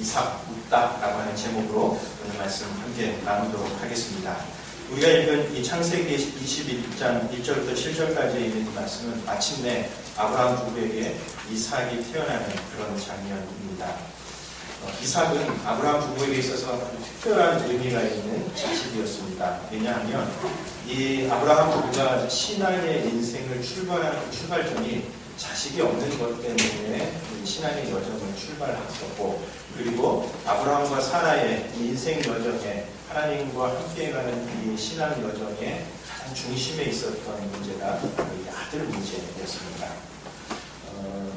이삭 웃다라고 하는 제목으로 오늘 말씀 함께 나누도록 하겠습니다. 우리가 읽은 이 창세기 21장 1절부터 7절까지 있는 이 말씀은 마침내 아브라함 부부에게 이삭이 태어나는 그런 장면입니다. 이삭은 아브라함 부부에게 있어서 아주 특별한 의미가 있는 자식이었습니다. 왜냐하면 이 아브라함 부부가 신앙의 인생을 출발하는 출발점이 자식이 없는 것 때문에 신앙의 여정을 출발했었고, 그리고 아브라함과 사라의 인생 여정에 하나님과 함께가는 이 신앙 여정의 가장 중심에 있었던 문제가 이 아들 문제였습니다.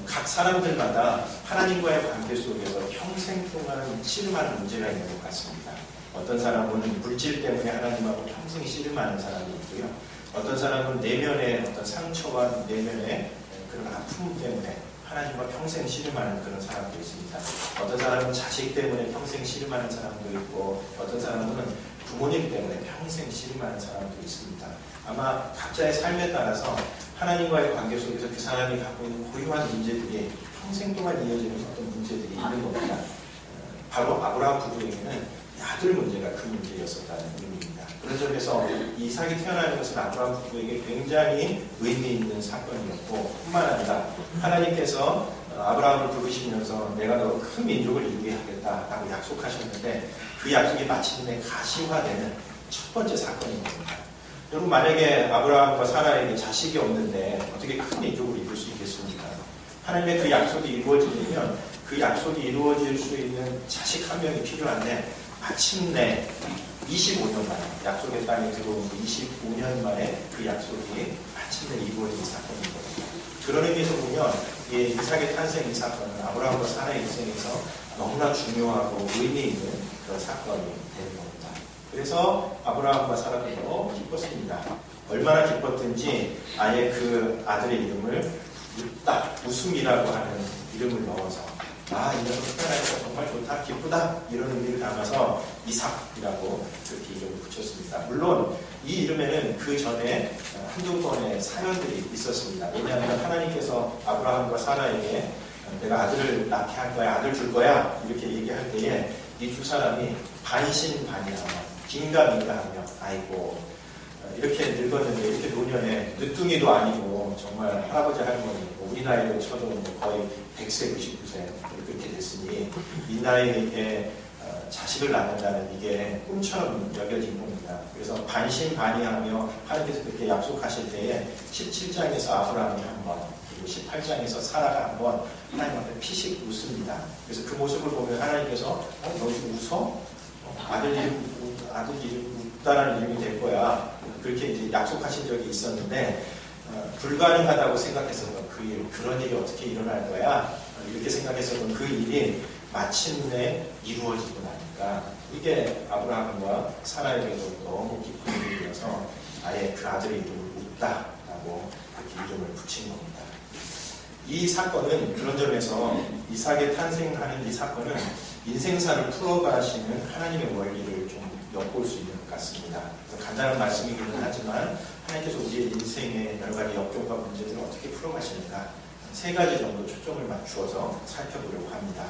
각 사람들마다 하나님과의 관계 속에서 평생 동안 씨름하는 문제가 있는 것 같습니다. 어떤 사람은 물질 때문에 하나님하고 평생 씨름하는 사람이 있고요. 어떤 사람은 내면의 어떤 상처와 내면의 그런 아픔 때문에 하나님과 평생 씨름하는 그런 사람도 있습니다. 어떤 사람은 자식 때문에 평생 씨름하는 사람도 있고, 어떤 사람은 부모님 때문에 평생 씨름하는 사람도 있습니다. 아마 각자의 삶에 따라서 하나님과의 관계 속에서 그 사람이 갖고 있는 고유한 문제들이 평생 동안 이어지는 어떤 문제들이 있는 겁니다. 바로 아브라함 부부에게는 아들 문제가 그 문제였었다는 의미입니다. 그런 점에서 이삭이 태어나는 것은 아브라함 부부에게 굉장히 의미 있는 사건이었고, 뿐만 아니라 하나님께서 아브라함을 부르시면서 내가 너 큰 민족을 이루게 하겠다라고 약속하셨는데, 그 약속이 마침내 가시화되는 첫 번째 사건인 겁니다. 여러분, 만약에 아브라함과 사라에게 자식이 없는데 어떻게 큰 민족을 이룰 수 있겠습니까? 하나님의 그 약속이 이루어지려면 그 약속이 이루어질 수 있는 자식 한 명이 필요한데, 마침내 25년 만에, 약속의 땅에 들어온 25년 만에 그 약속이 마침내 이루어진 사건인 겁니다. 그런 의미에서 보면 이삭의 탄생 이 사건은 아브라함과 사라의 인생에서 너무나 중요하고 의미 있는 그런 사건이 되는 겁니다. 그래서 아브라함과 사라도 너무 기뻤습니다. 얼마나 기뻤든지 아예 그 아들의 이름을 웃다, 웃음이라고 하는 이름을 넣어서 이 녀석 태어나니까 정말 좋다, 기쁘다, 이런 의미를 담아서 이삭이라고 그렇게 이름을 붙였습니다. 물론 이 이름에는 그 전에 한두 번의 사연들이 있었습니다. 왜냐하면 하나님께서 아브라함과 사라에게 내가 아들을 낳게 할 거야, 아들 줄 거야, 이렇게 얘기할 때에 이 두 사람이 반신반의하며 긴가민가하며 아이고 이렇게 늙었는데, 이렇게 노년에 늦둥이도 아니고 정말 할아버지 할머니고, 우리 나이로 쳐도 거의 100세 99세 그렇게 됐으니 이 나이에 자식을 낳는다는 이게 꿈처럼 여겨진 겁니다. 그래서 반신반의하며 하나님께서 그렇게 약속하실 때에 17장에서 아브라함이 한 번, 그리고 18장에서 사라가 한 번 하나님 앞에 피식 웃습니다. 그래서 그 모습을 보면 하나님께서 너 지금 웃어? 아들 이름 웃다라는 이름이 될 거야. 그렇게 이제 약속하신 적이 있었는데, 불가능하다고 생각했었던 그 일, 그런 일이 어떻게 일어날 거야? 이렇게 생각했었던 그 일이 마침내 이루어지고 나니까 이게 아브라함과 사라에게도 너무 기쁜 일이어서 아예 그 아들의 이름을 웃다라고 그렇게 이름을 붙인 겁니다. 이 사건은 그런 점에서 이삭의 탄생하는 이 사건은 인생사를 풀어가시는 하나님의 원리를 좀 엿볼 수 있는 것 같습니다. 간단한 말씀이기는 하지만 하나님께서 우리의 인생의 여러 가지 역경과 문제들을 어떻게 풀어가시는가, 세 가지 정도 초점을 맞추어서 살펴보려고 합니다.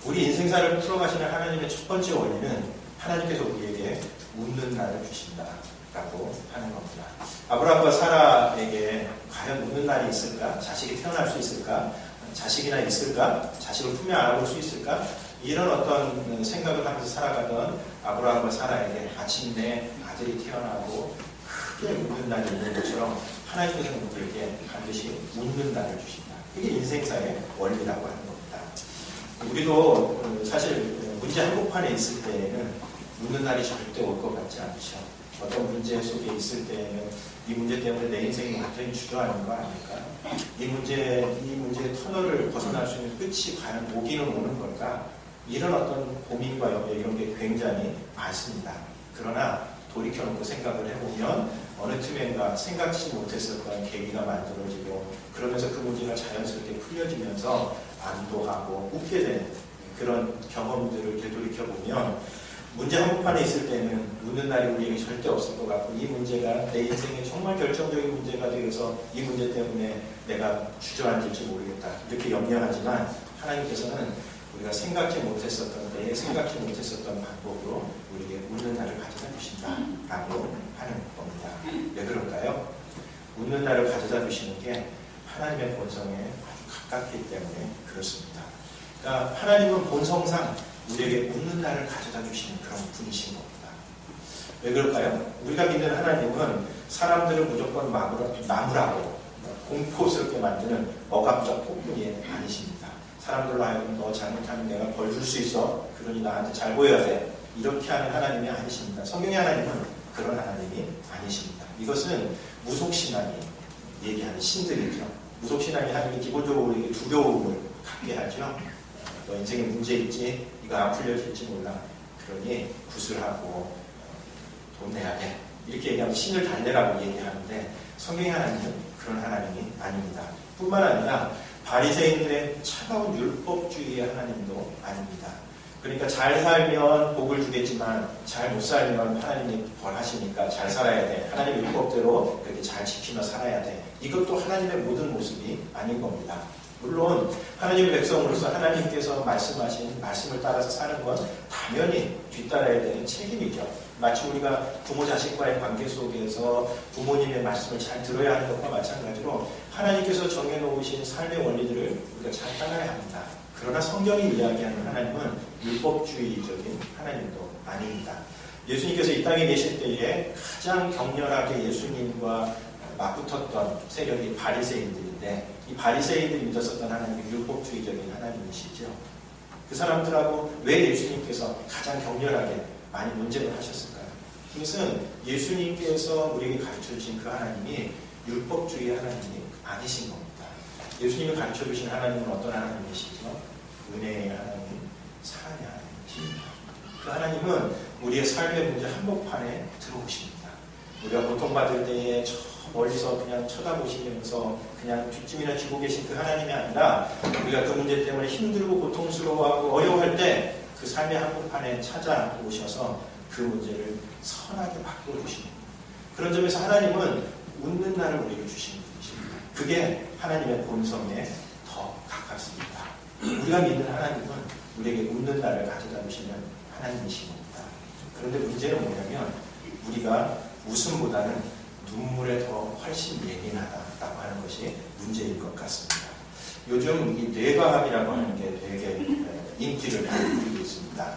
우리 인생사를 풀어가시는 하나님의 첫 번째 원리는 하나님께서 우리에게 웃는 날을 주신다라고 하는 겁니다. 아브라함과 사라에게 과연 웃는 날이 있을까? 자식이 태어날 수 있을까? 자식이나 있을까? 자식을 품에 안아볼 수 있을까? 이런 어떤 생각을 하면서 살아가던 아브라함과 사라에게 마침내 아들이 태어나고 크게 웃는 날이 있는 것처럼 하나님께서는 우리에게 반드시 웃는 날을 주신다. 이게 인생사의 원리라고 하는 겁니다. 우리도 사실 문제 한복판에 있을 때에는 웃는 날이 절대 올 것 같지 않죠. 어떤 문제 속에 있을 때에는 이 문제 때문에 내 인생이 완전히 주저하는 거 아닐까? 이 문제의 터널을 벗어날 수 있는 끝이 과연 오기는 오는 걸까? 이런 어떤 고민과 염려, 이런 게 굉장히 많습니다. 그러나 돌이켜놓고 생각을 해보면 어느 틈엔가 생각지 못했었던 계기가 만들어지고, 그러면서 그 문제가 자연스럽게 풀려지면서 안도하고 웃게 된 그런 경험들을 되돌이켜보면 문제 한복판에 있을 때는 웃는 날이 우리에게 절대 없을 것 같고, 이 문제가 내 인생에 정말 결정적인 문제가 되어서 이 문제 때문에 내가 주저앉을지 모르겠다 이렇게 염려하지만, 하나님께서는 우리가 생각지 못했었던 때에 생각지 못했었던 방법으로 우리에게 웃는 날을 가져다 주신다라고 하는 겁니다. 왜 그럴까요? 웃는 날을 가져다 주시는 게 하나님의 본성에 아주 가깝기 때문에 그렇습니다. 그러니까 하나님은 본성상 우리에게 웃는 날을 가져다 주시는 그런 분이신 겁니다. 왜 그럴까요? 우리가 믿는 하나님은 사람들을 무조건 나무라고 공포스럽게 만드는 억압적 폭군이 아니십니다. 사람들로 하여금 너 잘못하면 내가 벌 줄 수 있어. 그러니 나한테 잘 보여야 돼. 이렇게 하는 하나님이 아니십니다. 성경의 하나님은 그런 하나님이 아니십니다. 이것은 무속신앙이 얘기하는 신들이죠. 무속신앙이 하나님이 기본적으로 우리에게 두려움을 갖게 하죠. 너 인생에 문제 있지? 이거 안 풀려질지 몰라. 그러니 구슬하고 돈 내야 돼. 이렇게 얘기하면 신을 달래라고 얘기하는데 성경의 하나님은 그런 하나님이 아닙니다. 뿐만 아니라 바리새인들의 차가운 율법주의의 하나님도 아닙니다. 그러니까 잘 살면 복을 주겠지만 잘 못 살면 하나님이 벌하시니까 잘 살아야 돼. 하나님의 율법대로 그렇게 잘 지키며 살아야 돼. 이것도 하나님의 모든 모습이 아닌 겁니다. 물론 하나님의 백성으로서 하나님께서 말씀하신 말씀을 따라서 사는 건 당연히 뒤따라야 되는 책임이죠. 마치 우리가 부모 자식과의 관계 속에서 부모님의 말씀을 잘 들어야 하는 것과 마찬가지로 하나님께서 정해놓으신 삶의 원리들을 우리가 잘 따라야 합니다. 그러나 성경이 이야기하는 하나님은 율법주의적인 하나님도 아닙니다. 예수님께서 이 땅에 계실 때에 가장 격렬하게 예수님과 맞붙었던 세력이 바리새인들인데 이 바리새인들이 믿었었던 하나님이 율법주의적인 하나님이시죠. 그 사람들하고 왜 예수님께서 가장 격렬하게 많이 논쟁을 하셨을까요? 그것은 예수님께서 우리에게 가르쳐주신 그 하나님이 율법주의 하나님이 아니신 겁니다. 예수님이 가르쳐주신 하나님은 어떤 하나님이시죠? 은혜의 하나님, 사랑의 하나님이십니다. 그 하나님은 우리의 삶의 문제 한복판에 들어오십니다. 우리가 고통받을 때에 저 멀리서 그냥 쳐다보시면서 그냥 뒷짐이나 쥐고 계신 그 하나님이 아니라 우리가 그 문제 때문에 힘들고 고통스러워하고 어려워할 때 그 삶의 한복판에 찾아오셔서 그 문제를 선하게 바꿔주십니다. 그런 점에서 하나님은 웃는 날을 우리에게 주시는 분이십니다. 그게 하나님의 본성에 더 가깝습니다. 우리가 믿는 하나님은 우리에게 웃는 날을 가져다 주시는 하나님이신 겁니다. 그런데 문제는 뭐냐면 우리가 웃음보다는 눈물에 더 훨씬 예민하다라고 하는 것이 문제인 것 같습니다. 요즘 이 뇌과학이라고 하는 게 되게 인기를 많이 부리고 있습니다.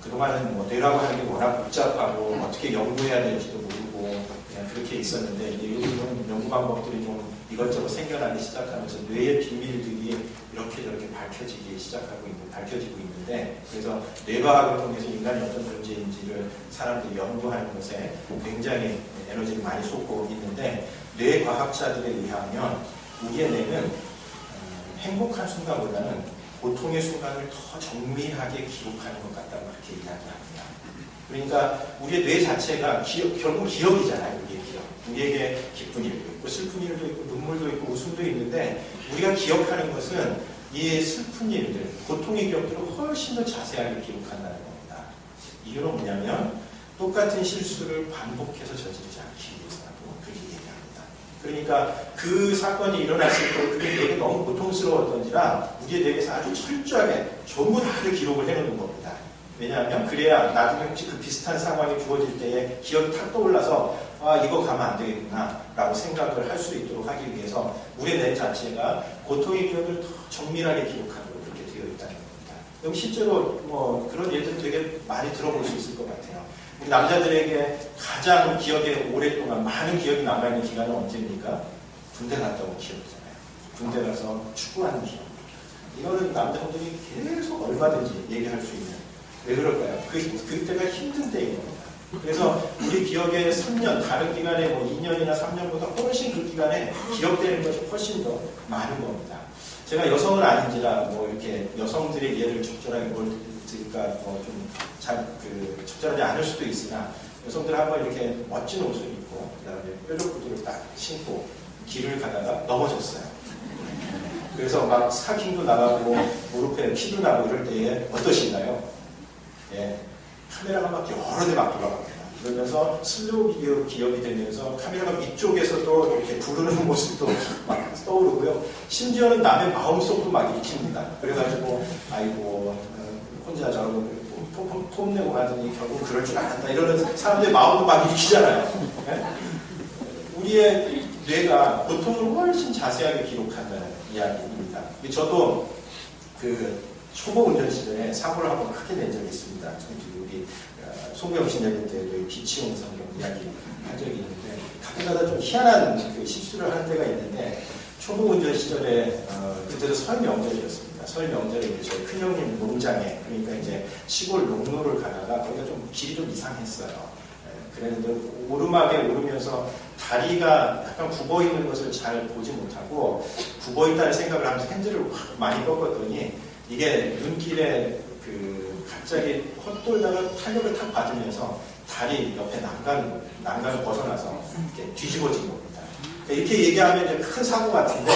그동안은 뭐 뇌라고 하는 게 워낙 복잡하고 어떻게 연구해야 될지도 모르고 그냥 그렇게 있었는데 이제 요즘은 연구 방법들이 좀 이것저것 생겨나기 시작하면서 뇌의 비밀들이 이렇게 저렇게 밝혀지고 있는데 그래서 뇌과학을 통해서 인간이 어떤 존재인지를 사람들이 연구하는 것에 굉장히 에너지를 많이 쏟고 있는데 뇌과학자들에 의하면 우리의 뇌는 행복한 순간보다는 고통의 순간을 더 정밀하게 기록하는 것 같다고 그렇게 이야기합니다. 그러니까 우리의 뇌 자체가 결국 기억이잖아요. 우리의 기억. 우리에게 기쁜 일도 있고 슬픈 일도 있고 눈물도 있고 웃음도 있는데 우리가 기억하는 것은 이 슬픈 일들, 고통의 기억들을 훨씬 더 자세하게 기록한다는 겁니다. 이유는 뭐냐면 똑같은 실수를 반복해서 저지르지 않기 위해서라고 그렇게 얘기합니다. 그러니까 그 사건이 일어났을 때 그게 되게 너무 고통스러웠던지라 우리의 뇌에서 아주 철저하게 전부 다를 기록을 해놓는 겁니다. 왜냐하면 그래야 나중에 혹시 그 비슷한 상황이 주어질 때에 기억이 탁 떠올라서 아 이거 가면 안 되겠구나 라고 생각을 할 수 있도록 하기 위해서 우리의 뇌 자체가 고통의 기억을 더 정밀하게 기록하도록 그렇게 되어 있다는 겁니다. 여기 실제로 뭐 그런 예들 되게 많이 들어볼 수 있을 것 같아요. 우리 남자들에게 가장 기억에 오랫동안 많은 기억이 남아있는 기간은 언제입니까? 군대 갔다 온 기억이잖아요. 군대 가서 축구하는 기억. 이거는 남자분들이 계속 얼마든지 얘기할 수 있는. 왜 그럴까요? 그때가 힘든 때인 겁니다. 그래서 우리 기억에 3년, 다른 기간에 뭐 2년이나 3년보다 훨씬 그 기간에 기억되는 것이 훨씬 더 많은 겁니다. 제가 여성은 아닌지라 뭐 이렇게 여성들의 예를 적절하게 드릴까 좀 적절하지 않을 수도 있으나 여성들 한번 이렇게 멋진 옷을 입고 그다음에 뾰족 구두를 딱 신고 길을 가다가 넘어졌어요. 그래서 막 스타킹도 나가고 무릎에 피도 나고 이럴 때에 어떠신가요? 예, 카메라가 막 여러 대 막 돌아갑니다. 그러면서 슬로우 비디오 기억이 되면서 카메라가 위쪽에서도 이렇게 부르는 모습도 막 떠오르고요. 심지어는 남의 마음속도 막 익힙니다. 그래가지고 아이고 혼자 저러고 폼내고 가더니 결국 그럴 줄 알았다. 이러는 사람들의 마음도 막 익히잖아요. 네? 우리의 뇌가 보통은 훨씬 자세하게 기록한다는 이야기입니다. 저도 그 초보 운전 시절에 사고를 한번 크게 낸 적이 있습니다. 우리 송병신 얘기 때도 비치용 성경 이야기 한 적이 있는데 가끔가다 좀 희한한 그 실수를 하는 때가 있는데 초보 운전 시절에 그때도 설 명절이었습니다. 설 명절에 이제 저희 큰형님 농장에 그러니까 이제 시골 농로를 가다가 거기가 좀 길이 좀 이상했어요. 그랬는데 오르막에 오르면서 다리가 약간 굽어 있는 것을 잘 보지 못하고 굽어 있다는 생각을 하면서 핸들을 많이 꺾었더니 이게 눈길에 그 갑자기 헛돌다가 탄력을 탁 받으면서 다리 옆에 난간을 벗어나서 이렇게 뒤집어진 겁니다. 그러니까 이렇게 얘기하면 이제 큰 사고 같은데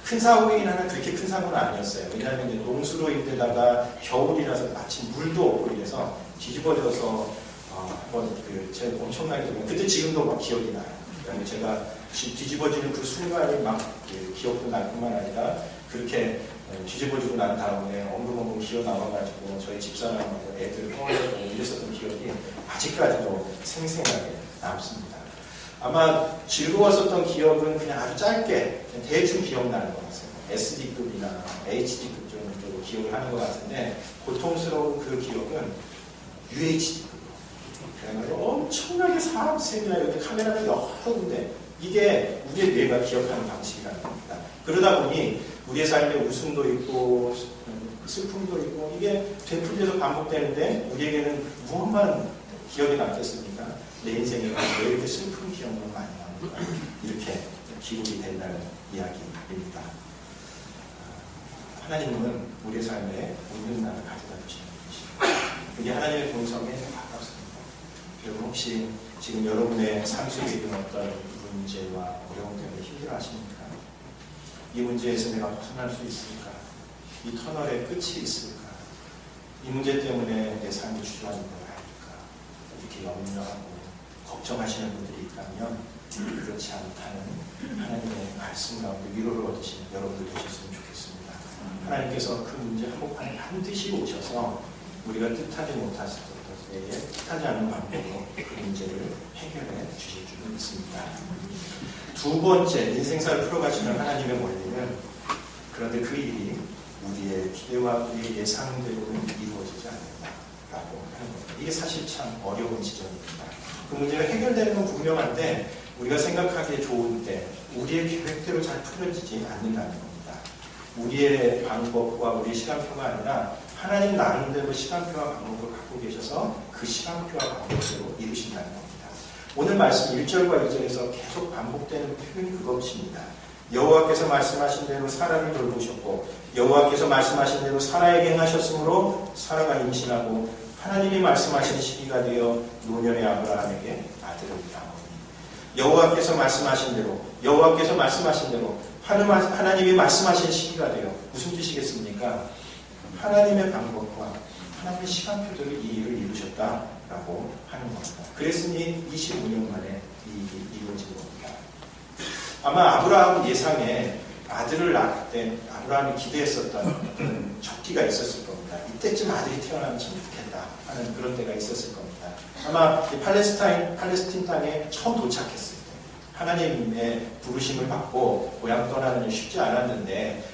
큰 사고이긴 하나 그렇게 큰 사고는 아니었어요. 왜냐하면 이제 농수로인데다가 겨울이라서 마침 물도 없고 이래서 뒤집어져서 한번 제가 엄청나게 들어요. 그때 지금도 막 기억이 나요. 그다음에 제가 뒤집어지는 그 순간이 막 기억도 날 뿐만 아니라 그렇게 뒤집어지고 난 다음에 엉금엉금 기어 나와가지고 저희 집사람하고 애들 통화하고 이랬었던 기억이 아직까지도 생생하게 남습니다. 아마 즐거웠었던 기억은 그냥 아주 짧게 그냥 대충 기억나는 것 같아요. SD급이나 HD급 정도로 기억을 하는 것 같은데 고통스러운 그 기억은 UHD급. 그래가지고 엄청나게 사람 세미나 이렇게 카메라가 여러 군데 이게 우리의 뇌가 기억하는 방식이라는 겁니다. 그러다 보니 우리의 삶에 웃음도 있고 슬픔도 있고 이게 되풀이해서 반복되는데 우리에게는 무엇만 기억이 남겠습니까? 내 인생에 왜 이렇게 슬픈 기억만 많이 나옵니까? 이렇게 기록이 된다는 이야기입니다. 하나님은 우리의 삶에 웃는 날을 가져다 주시는 분이십니다. 그게 하나님의 본성에 가깝습니다. 여러분 혹시 지금 여러분의 삶 속에 있는 어떤 문제와 어려움 때문에 힘들어하십니까? 이 문제에서 내가 벗어날 수 있을까? 이 터널의 끝이 있을까? 이 문제 때문에 내 삶이 주저하는 건 아닐까? 이렇게 염려하고 걱정하시는 분들이 있다면 그렇지 않다는 하나님의 말씀 가운데 위로를 얻으시는 여러분들 되셨으면 좋겠습니다. 하나님께서 그 문제 한복판에 반드시 오셔서 우리가 뜻하지 못했을 때에 뜻하지 않은 방법으로 그 문제를 해결해 주실 줄 믿습니다. 두 번째, 인생사를 풀어가시는 하나님의 원리는 그런데 그 일이 우리의 기대와 우리의 예상대로는 이루어지지 않는다라고 하는 겁니다. 이게 사실 참 어려운 지점입니다. 그 문제가 해결되는 건 분명한데 우리가 생각하기에 좋은데 우리의 계획대로 잘 풀어지지 않는다는 겁니다. 우리의 방법과 우리의 시간표가 아니라 하나님 나름대로 시간표와 방법을 갖고 계셔서 그 시간표와 방법대로 이루신다는 겁니다. 오늘 말씀 1절과 2절에서 계속 반복되는 표현이 그것입니다. 여호와께서 말씀하신 대로 사라를 돌보셨고 여호와께서 말씀하신 대로 사라에게 행하셨으므로 사라가 임신하고 하나님이 말씀하신 시기가 되어 노년의 아브라함에게 아들을 낳으니 여호와께서 말씀하신 대로 하나님이 말씀하신 시기가 되어 무슨 뜻이겠습니까? 하나님의 방법과 하나님의 시간표대로 이 일을 이루셨다라고 하는 겁니다. 그랬으니 25년 만에 이 일이 이루어진 겁니다. 아마 아브라함 예상에 아들을 낳을 때 아브라함이 기대했었던 어떤 적기가 있었을 겁니다. 이때쯤 아들이 태어나면 참 좋겠다 하는 그런 때가 있었을 겁니다. 아마 팔레스틴 땅에 처음 도착했을 때 하나님의 부르심을 받고 고향 떠나는 일 쉽지 않았는데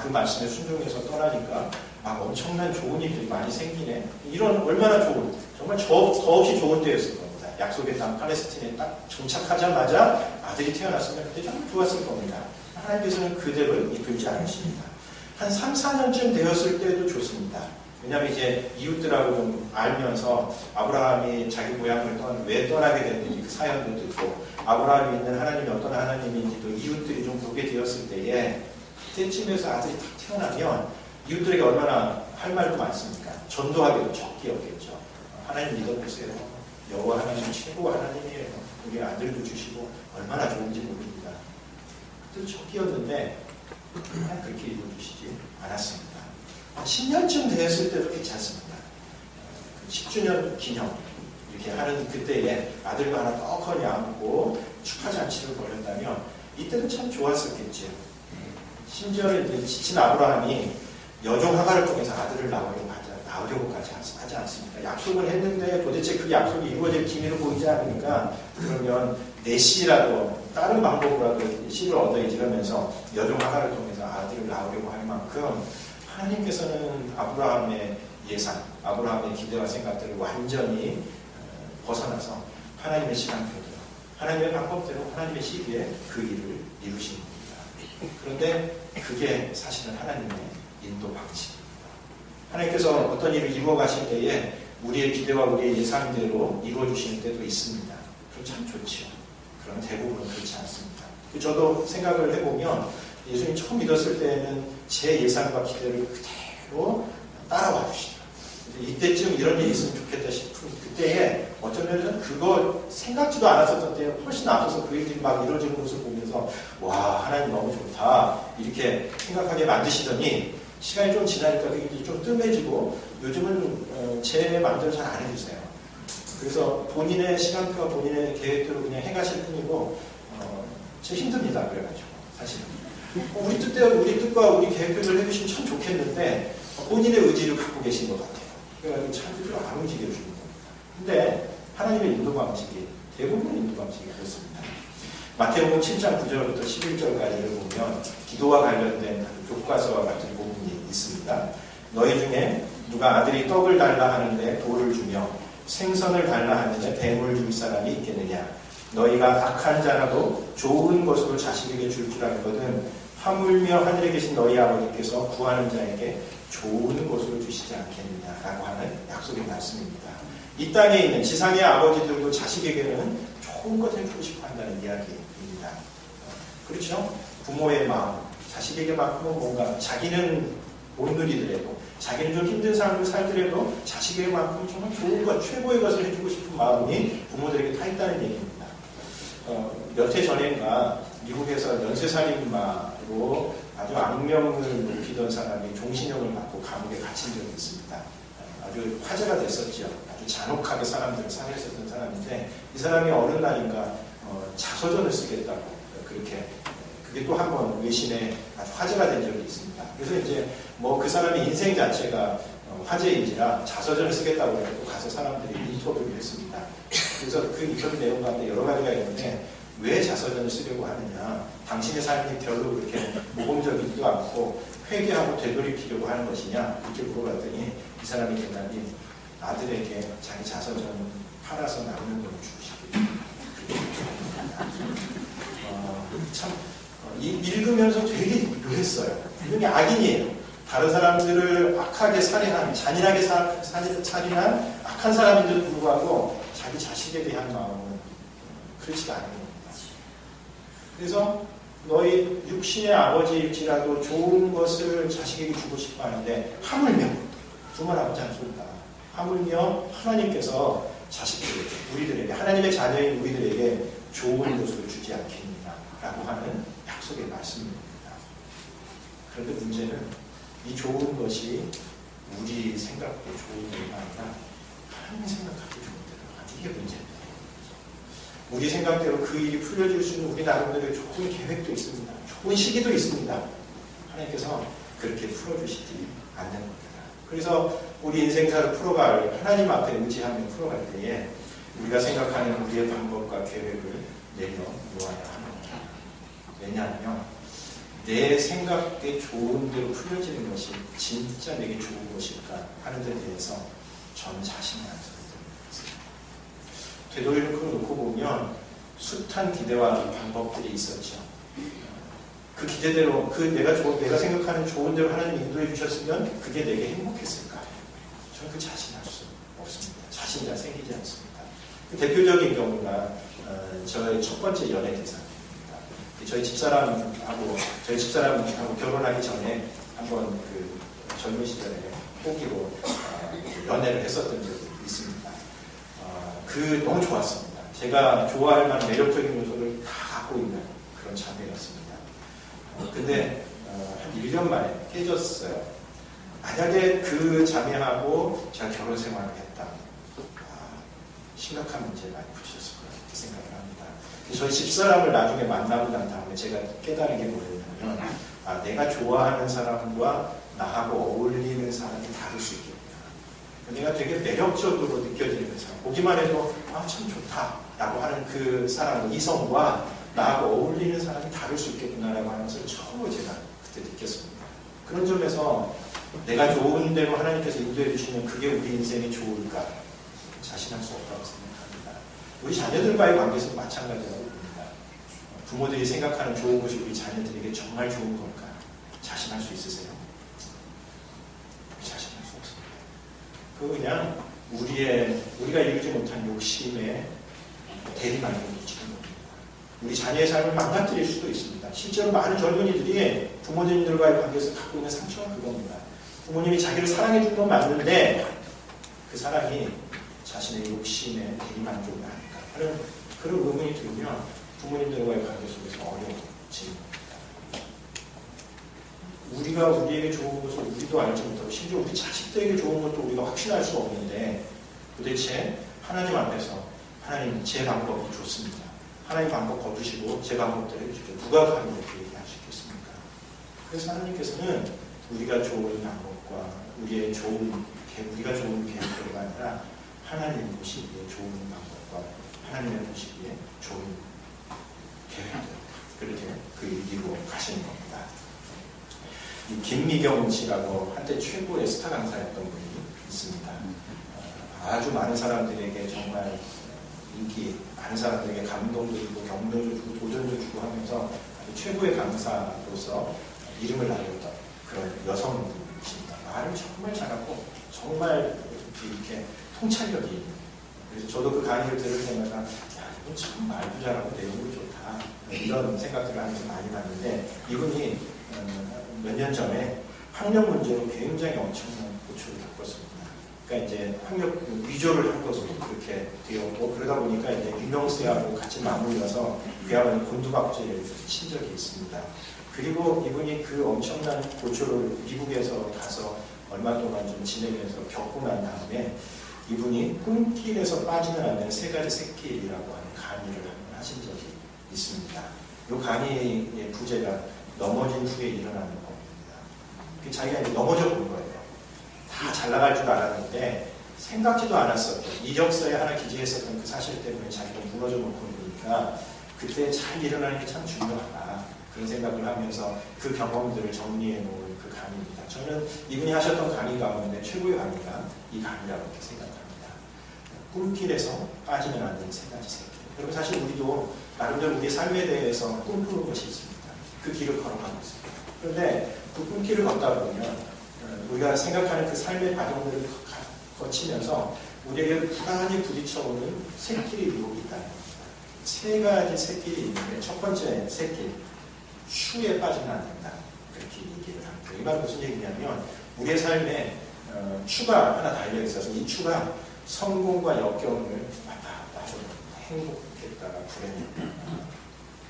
그 말씀에 순종해서 떠나니까 엄청난 좋은 일들이 많이 생기네. 이런 얼마나 좋은, 정말 더없이 좋은 때였을 겁니다. 약속의 땅 팔레스틴에 딱 정착하자마자 아들이 태어났으면 그때 정말 좋았을 겁니다. 하나님께서는 그대로 이끌지 않으십니다. 한 3, 4년쯤 되었을 때도 좋습니다. 왜냐하면 이제 이웃들하고 좀 알면서 아브라함이 자기 고향을 왜 떠나게 됐는지 그 사연도 듣고 아브라함이 있는 하나님이 어떤 하나님인지도 이웃들이 좀 보게 되었을 때에 그때쯤에서 아들이 딱 태어나면 이웃들에게 얼마나 할 말도 많습니까? 전도하기도 적기였겠죠. 하나님 믿어보세요. 여호와 하나님 최고 하나님이에요. 우리 아들도 주시고 얼마나 좋은지 모릅니다. 그때 적기였는데 그렇게 이루어주시지 않았습니다. 10년쯤 되었을 때도 괜찮습니다. 10주년 기념 이렇게 하는 그때에 아들과 하나 떡하니 안고 축하 잔치를 벌였다면 이때도 참 좋았었겠죠. 심지어는 이제 지친 아브라함이 여종 하가를 통해서 아들을 낳으려고까지 하지 않습니다. 약속을 했는데 도대체 그 약속이 이루어질 기미를 보이지 않으니까 그러면 내 씨라도 다른 방법으로라도 씨를 얻어 이지르면서 여종 하가를 통해서 아들을 낳으려고 할 만큼 하나님께서는 아브라함의 예상, 아브라함의 기대와 생각들을 완전히 벗어나서 하나님의 시간표대로, 하나님의 방법대로, 하나님의 시기에 그 일을 이루신 겁니다. 그런데 그게 사실은 하나님의 인도 방식입니다. 하나님께서 어떤 일을 이루어 가실 때에 우리의 기대와 우리의 예상대로 이루어 주시는 때도 있습니다. 그럼 참 좋지요. 그러나 대부분은 그렇지 않습니다. 저도 생각을 해보면 예수님 처음 믿었을 때에는 제 예상과 기대를 그대로 따라와 주시더라고요. 이때쯤 이런 일이 있으면 좋겠다 싶은 그때에 어쩌면 그거 생각지도 않았었던 때에 훨씬 앞서서 그 일들이 막 이루어지는 것을 보면서 와, 하나님 너무 좋다 이렇게 생각하게 만드시더니 시간이 좀 지나니까 그게 좀 뜸해지고 요즘은 제 마음대로 잘 안 해주세요. 그래서 본인의 시간표와 본인의 계획대로 그냥 해가실 뿐이고 제 힘듭니다. 그래가지고 사실은 우리 뜻과 우리 계획대로 해주시면 참 좋겠는데 본인의 의지를 갖고 계신 것 같아요. 그래가지고 참 뜻대로 안 움직여주는 겁니다. 근데 하나님의 인도 방식이 대부분 인도 방식이 그렇습니다. 마태복음 7장 9절부터 11절까지를 보면 기도와 관련된 교과서와 같은 부분이 있습니다. 너희 중에 누가 아들이 떡을 달라 하는데 돌을 주며 생선을 달라 하는데 뱀을 줄 사람이 있겠느냐. 너희가 악한 자라도 좋은 것으로 자식에게 줄 줄 알거든 하물며 하늘에 계신 너희 아버지께서 구하는 자에게 좋은 것으로 주시지 않겠느냐라고 하는 약속의 말씀입니다. 이 땅에 있는 지상의 아버지들도 자식에게는 좋은 것을 주고 싶어 한다는 이야기입니다. 그렇죠? 부모의 마음, 자식에게만큼은 뭔가 자기는 못 누리더라도 자기는 좀 힘든 삶을 살더라도 자식에게만큼은 정말 좋은 것, 최고의 것을 해주고 싶은 마음이 부모들에게 다 있다는 얘기입니다. 몇 해 전인가 미국에서 연쇄살인마로 아주 악명을 높이던 사람이 종신형을 받고 감옥에 갇힌 적이 있습니다. 아주 화제가 됐었죠. 아주 잔혹하게 사람들을 살해했었던 사람인데 이 사람이 어느 날인가 자서전을 쓰겠다고 그게 또 한 번 외신에 아주 화제가 된 적이 있습니다. 그래서 이제 뭐 그 사람의 인생 자체가 화제인지라 자서전을 쓰겠다고 해서 가서 사람들이 인터뷰를 했습니다. 그래서 그 인터뷰 내용 가운데 여러 가지가 있는데 왜 자서전을 쓰려고 하느냐. 당신의 삶이 별로 그렇게 모범적이지도 않고 회개하고 되돌이키려고 하는 것이냐. 이렇게 물어봤더니 이 사람이 대답이 아들에게 자기 자서전 팔아서 남는 돈을 주고 참 읽으면서 되게 묘했어요. 이게 악인이에요. 다른 사람들을 악하게 살인한, 잔인하게 살인한 악한 사람인데도 불구하고 자기 자식에 대한 마음은 그렇지가 않은 겁니다. 그래서 너희 육신의 아버지일지라도 좋은 것을 자식에게 주고 싶어 하는데 하물며 두말하고 잔소리다. 하물며 하나님께서 자식들에게, 우리들에게, 하나님의 자녀인 우리들에게 좋은 것을 주지 않겠느냐 라고 하는 약속의 말씀입니다. 그런데 문제는 이 좋은 것이 우리 생각대 좋은 것이 아니라 하나님이 생각할 때 좋은 대로 이게 문제입니다. 우리 생각대로 그 일이 풀려질 수 있는 우리 나름대로의 좋은 계획도 있습니다. 좋은 시기도 있습니다. 하나님께서 그렇게 풀어주시지 않는 겁니다. 그래서 우리 인생사를 풀어갈, 하나님 앞에 의지하며 풀어갈 때에 우리가 생각하는 우리의 방법과 계획을 내려놓아야 합니다. 왜냐하면 내 생각에 좋은 대로 풀려지는 것이 진짜 내게 좋은 것일까 하는 데 대해서 저는 자신이 안 들었습니다. 되돌이를 놓고 보면 숱한 기대와 방법들이 있었죠. 그 기대대로, 내가 생각하는 좋은 대로 하나님이 인도해 주셨으면 그게 내게 행복했을까? 저는 그 자신이 알 수 없습니다. 자신이 잘 생기지 않습니다. 그 대표적인 경우가 저의 첫 번째 연애 대상입니다. 저희 집사람하고 결혼하기 전에 한번 그 젊은 시절에 포기로 연애를 했었던 적이 있습니다. 너무 좋았습니다. 제가 좋아할 만한 매력적인 요소를 다 갖고 있는 그런 자매였습니다. 근데 한 1년 만에 깨졌어요. 만약에 그 자매하고 제가 결혼 생활을 했다, 심각한 문제에 많이 부딪혔을 거라고 생각을 합니다. 저희 집사람을 나중에 만나고 난 다음에 제가 깨달은 게 뭐였냐면 내가 좋아하는 사람과 나하고 어울리는 사람이 다를 수 있겠구나. 내가 되게 매력적으로 느껴지는 그 사람, 보기만 해도 참 좋다 라고 하는 그 사람, 이성과 나하고 어울리는 사람이 다를 수 있겠구나라고 하는 것을 처음으로 제가 그때 느꼈습니다. 그런 점에서 내가 좋은 대로 하나님께서 인도해 주시면 그게 우리 인생이 좋을까? 자신할 수 없다고 생각합니다. 우리 자녀들과의 관계에서 마찬가지라고 봅니다. 부모들이 생각하는 좋은 것이 우리 자녀들에게 정말 좋은 걸까? 자신할 수 있으세요? 자신할 수 없습니다. 그거 그냥 우리가 이루지 못한 욕심에 대리만족을 주는 겁니다. 우리 자녀의 삶을 망가뜨릴 수도 있습니다. 실제로 많은 젊은이들이 부모님들과의 관계에서 갖고 있는 상처가 그겁니다. 부모님이 자기를 사랑해 준 건 맞는데 그 사랑이 자신의 욕심에 대리만족이 아닐까 하는 그런 의문이 들면 부모님들과의 관계 속에서 어려워지는 겁니다. 우리가 우리에게 좋은 것을 우리도 알지 못하고 심지어 우리 자식들에게 좋은 것도 우리가 확신할 수 없는데 도대체 하나님 앞에서 하나님 제 방법이 좋습니다. 하나님 방법 거두시고 제 방법대로 해주십시오. 누가 감히 이렇게 얘기할 수 있겠습니까? 그래서 하나님께서는 우리가 좋은 방법과 우리가 좋은 계획대로가 아니라 하나님 보시기에 좋은 방법과 하나님의 보시기에 좋은 계획대로 그렇게 그 이루어 가시는 겁니다. 이 김미경 씨라고 한때 최고의 스타 강사였던 분이 있습니다. 아주 많은 사람들에게 정말 인기, 많은 사람들에게 감동도 주고 격려도 주고 도전도 주고 하면서 아주 최고의 강사로서 이름을 날렸던 그런 여성분이십니다. 말을 정말 잘하고 정말 이렇게 통찰력이 있는. 그래서 저도 그 강의를 들을 때마다 이건 참 말도 잘하고 내용도 좋다 이런 생각들을 하면서 많이 봤는데 이분이 몇 년 전에 학력 문제로 굉장히 엄청난 고초를 겪었습니다. 그러니까 이제 학력 위조를 한 것으로 그렇게 되었고 그러다 보니까 이제 유명세하고 같이 맞물려서 그야말로 곤두박질을 친 적이 있습니다. 그리고 이분이 그 엄청난 고초를 미국에서 가서 얼마 동안 좀 지내면서 겪고 난 다음에 이분이 꿈길에서 빠지는 않는 세 가지 새길이라고 하는 강의를 한번 하신 적이 있습니다. 이 강의의 부제가 넘어진 후에 일어나는 겁니다. 자기가 이제 넘어져 본 거예요. 다 잘 나갈 줄 알았는데 생각지도 않았었던 이력서에 하나 기재했었던 그 사실 때문에 자기가 무너져 놓고 보니까 그때 잘 일어나는 게 참 중요하다. 그런 생각을 하면서 그 경험들을 정리해 놓은 그 강의입니다. 저는 이분이 하셨던 강의 가운데 최고의 강의가 이 강의라고 이렇게 생각합니다. 꿈길에서 빠지면 안 되는 세 가지 새길. 여러분 사실 우리도 나름대로 우리의 삶에 대해서 꿈꾸는 것이 있습니다. 그 길을 걸어가고 있습니다. 그런데 그 꿈길을 걷다 보면 우리가 생각하는 그 삶의 과정들을 거치면서 우리에게 불안히 부딪혀오는 새길이 유혹이 있다는 겁니다. 세 가지 새길이 있는데 첫 번째 새길, 추에 빠지면 안 된다. 그렇게 얘기를 합니다. 이 말은 무슨 얘기냐면 우리의 삶에 추가 하나 달려 있어서 이 추가 성공과 역경을 왔다 갔다 하고 행복했다가 불행했다.